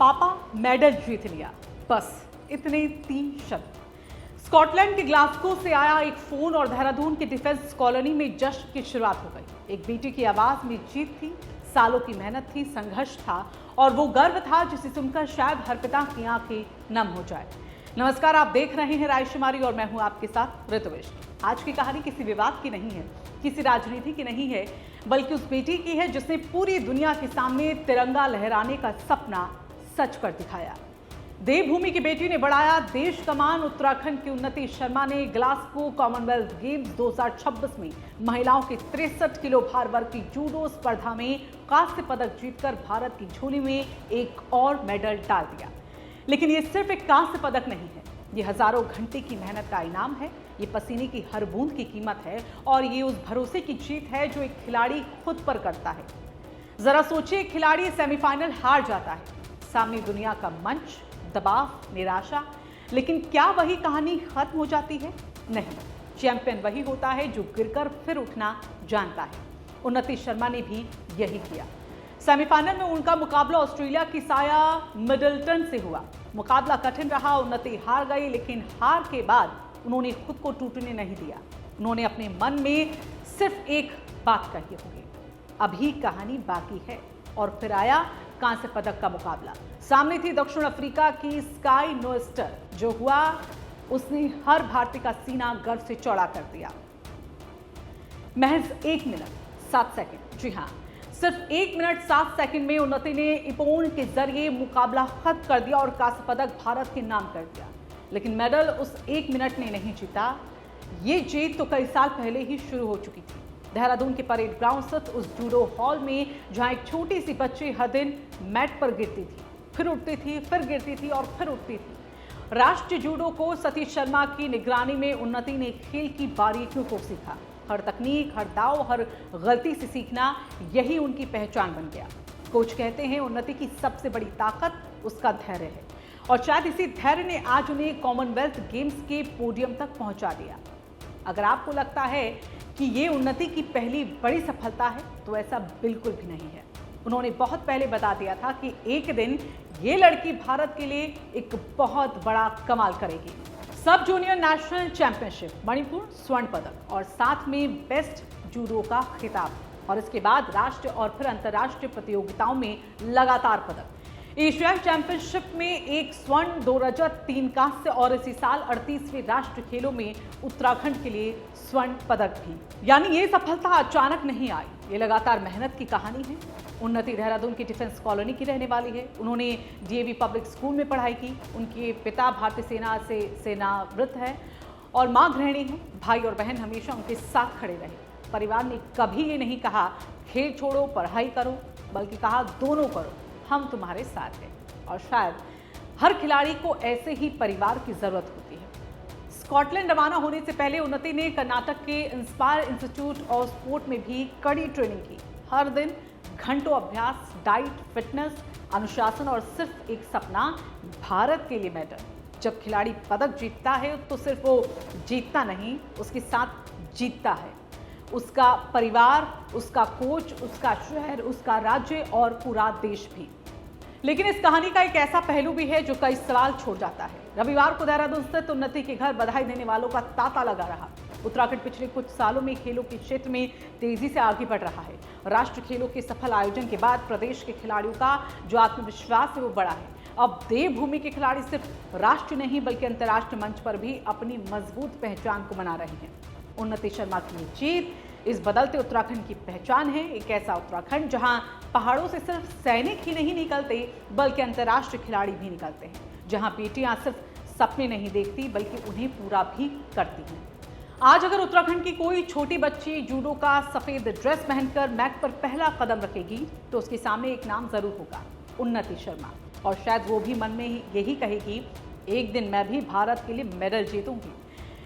पापा मेडल जीत लिया, बस इतने 3 शब्द। स्कॉटलैंड के ग्लासगो से आया एक फोन और देहरादून के डिफेंस कॉलोनी में जश्न की शुरुआत हो गई। एक बेटी की आवाज में जीत थी, सालों की मेहनत थी, संघर्ष था और वो गर्व था जिसे सुनकर शायद हर पिता की आंखें नम हो जाए। नमस्कार, आप देख रहे हैं रायशुमारी और मैं हूं आपके साथ ऋतुविश। आज की कहानी किसी विवाद की नहीं है, किसी राजनीति की नहीं है, बल्कि उस बेटी की है जिसने पूरी दुनिया के सामने तिरंगा लहराने का सपना सच कर दिखाया। देवभूमि की बेटी ने बढ़ाया देश का मान। उत्तराखंड की उन्नति शर्मा ने ग्लासगो कॉमनवेल्थ गेम्स 2026 में महिलाओं के 63 किलो भार वर्ग की जूडो स्पर्धा में कांस्य पदक जीतकर भारत की झोली में एक और मेडल डाल दिया। लेकिन ये सिर्फ एक कांस्य पदक नहीं है, ये हजारों घंटे की मेहनत का इनाम है, ये पसीने की हर बूंद की कीमत है और ये उस भरोसे की जीत है जो एक खिलाड़ी खुद पर करता है। जरा सोचिए, खिलाड़ी सेमीफाइनल हार जाता है, सामने दुनिया का मंच, दबाव, निराशा, लेकिन क्या वही कहानी खत्म हो जाती है? नहीं, चैंपियन वही होता है जो गिरकर फिर उठना जानता है। उन्नति शर्मा ने भी यही किया। सेमीफाइनल में उनका मुकाबला ऑस्ट्रेलिया की साया मिडलटन से हुआ। मुकाबला कठिन रहा, उन्नति हार गई, लेकिन हार के बाद उन्होंने खुद को टूटने नहीं दिया। उन्होंने अपने मन में सिर्फ एक बात कही होगी, अभी कहानी बाकी है। और फिर आया कांस्य पदक का मुकाबला। सामने थी दक्षिण अफ्रीका की स्काई नोएस्टर। जो हुआ उसने हर भारतीय का सीना गर्व से चौड़ा कर दिया। महज 1 मिनट 7 सेकंड, जी हाँ, सिर्फ 1 मिनट 7 सेकंड में उन्नति ने इपोन के जरिए मुकाबला खत्म कर दिया और कांस्य पदक भारत के नाम कर दिया। लेकिन मेडल उस 1 मिनट ने नहीं जीता, ये जीत तो कई साल पहले ही शुरू हो चुकी थी। देहरादून के परेड ग्राउंड स्थित उस जूडो हॉल में जहां एक छोटी सी बच्ची हर दिन मैट पर गिरती थी, फिर उठती थी, फिर गिरती थी और फिर उठती थी। राष्ट्रीय जूडो कोच सतीश शर्मा की निगरानी में उन्नति ने खेल की बारीकियों को सीखा। हर तकनीक, हर दाव, हर गलती से सीखना, यही उनकी पहचान बन गया। कोच कहते हैं उन्नति की सबसे बड़ी ताकत उसका धैर्य है और शायद इसी धैर्य ने आज उन्हें कॉमनवेल्थ गेम्स के पोडियम तक पहुंचा दिया। अगर आपको लगता है कि ये उन्नति की पहली बड़ी सफलता है तो ऐसा बिल्कुल भी नहीं है। उन्होंने बहुत पहले बता दिया था कि एक दिन ये लड़की भारत के लिए एक बहुत बड़ा कमाल करेगी। सब जूनियर नेशनल चैंपियनशिप, मणिपुर स्वर्ण पदक और साथ में बेस्ट जूडो का खिताब और इसके बाद राष्ट्रीय और फिर अंतर्राष्ट्रीय प्रतियोगिताओं में लगातार पदक। एशियाई चैंपियनशिप में 1 स्वर्ण, 2 रजत, 3 कांस्य और इसी साल 38वें राष्ट्रीय खेलों में उत्तराखंड के लिए स्वर्ण पदक भी। यानी ये सफलता अचानक नहीं आई, ये लगातार मेहनत की कहानी है। उन्नति देहरादून की डिफेंस कॉलोनी की रहने वाली है। उन्होंने डीएवी पब्लिक स्कूल में पढ़ाई की। उनके पिता भारतीय सेना से सेवानिवृत्त है और मां गृहिणी है। भाई और बहन हमेशा उनके साथ खड़े रहे। परिवार ने कभी ये नहीं कहा खेल छोड़ो, पढ़ाई करो, बल्कि कहा दोनों करो, हम तुम्हारे साथ हैं। और शायद हर खिलाड़ी को ऐसे ही परिवार की जरूरत होती है। स्कॉटलैंड रवाना होने से पहले उन्नति ने कर्नाटक के इंस्पायर इंस्टीट्यूट ऑफ स्पोर्ट में भी कड़ी ट्रेनिंग की। हर दिन घंटों अभ्यास, डाइट, फिटनेस, अनुशासन और सिर्फ एक सपना, भारत के लिए मेडल। जब खिलाड़ी पदक जीतता है तो सिर्फ वो जीतता नहीं, उसके साथ जीतता है उसका परिवार, उसका कोच, उसका शहर, उसका राज्य और पूरा देश भी। लेकिन इस कहानी का एक ऐसा पहलू भी है जो कई सवाल छोड़ जाता है। रविवार को देहरादून स्थित उन्नति के घर बधाई देने वालों का तांता लगा रहा। उत्तराखंड पिछले कुछ सालों में खेलों के क्षेत्र में तेजी से आगे बढ़ रहा है। राष्ट्रीय खेलों के सफल आयोजन के बाद प्रदेश के खिलाड़ियों का जो आत्मविश्वास है वो बढ़ा है। अब देवभूमि के खिलाड़ी सिर्फ राष्ट्रीय नहीं बल्कि अंतर्राष्ट्रीय मंच पर भी अपनी मजबूत पहचान को बना रहे हैं। उन्नति शर्मा की ये जीत इस बदलते उत्तराखंड की पहचान है। एक ऐसा उत्तराखंड जहां पहाड़ों से सिर्फ सैनिक ही नहीं निकलते बल्कि अंतर्राष्ट्रीय खिलाड़ी भी निकलते हैं, जहां बेटियां सिर्फ सपने नहीं देखती बल्कि उन्हें पूरा भी करती हैं। आज अगर उत्तराखंड की कोई छोटी बच्ची जूडो का सफेद ड्रेस पहनकर मैट पर पहला कदम रखेगी तो उसके सामने एक नाम जरूर होगा, उन्नति शर्मा। और शायद वो भी मन में यही कहेगी, एक दिन मैं भी भारत के लिए मेडल जीतूंगी।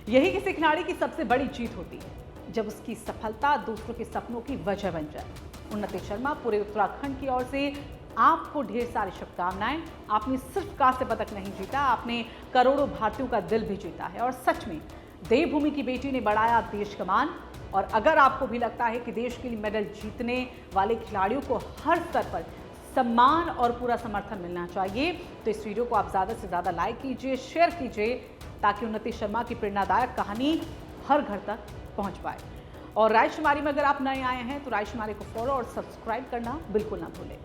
यही किसी खिलाड़ी की सबसे बड़ी जीत होती है, जब उसकी सफलता दूसरों के सपनों की वजह बन जाए। उन्नति शर्मा, पूरे उत्तराखंड की ओर से आपको ढेर सारी शुभकामनाएं। आपने सिर्फ कांस्य पदक नहीं जीता, आपने करोड़ों भारतीयों का दिल भी जीता है और सच में देवभूमि की बेटी ने बढ़ाया देश का मान। और अगर आपको भी लगता है कि देश के लिए मेडल जीतने वाले खिलाड़ियों को हर स्तर पर सम्मान और पूरा समर्थन मिलना चाहिए। तो इस वीडियो को आप ज़्यादा से ज़्यादा लाइक कीजिए, शेयर कीजिए, ताकि उन्नति शर्मा की प्रेरणादायक कहानी हर घर तक पहुंच पाए। और रायशुमारी में अगर आप नए आए हैं तो रायशुमारी को फॉलो और सब्सक्राइब करना बिल्कुल ना भूलें।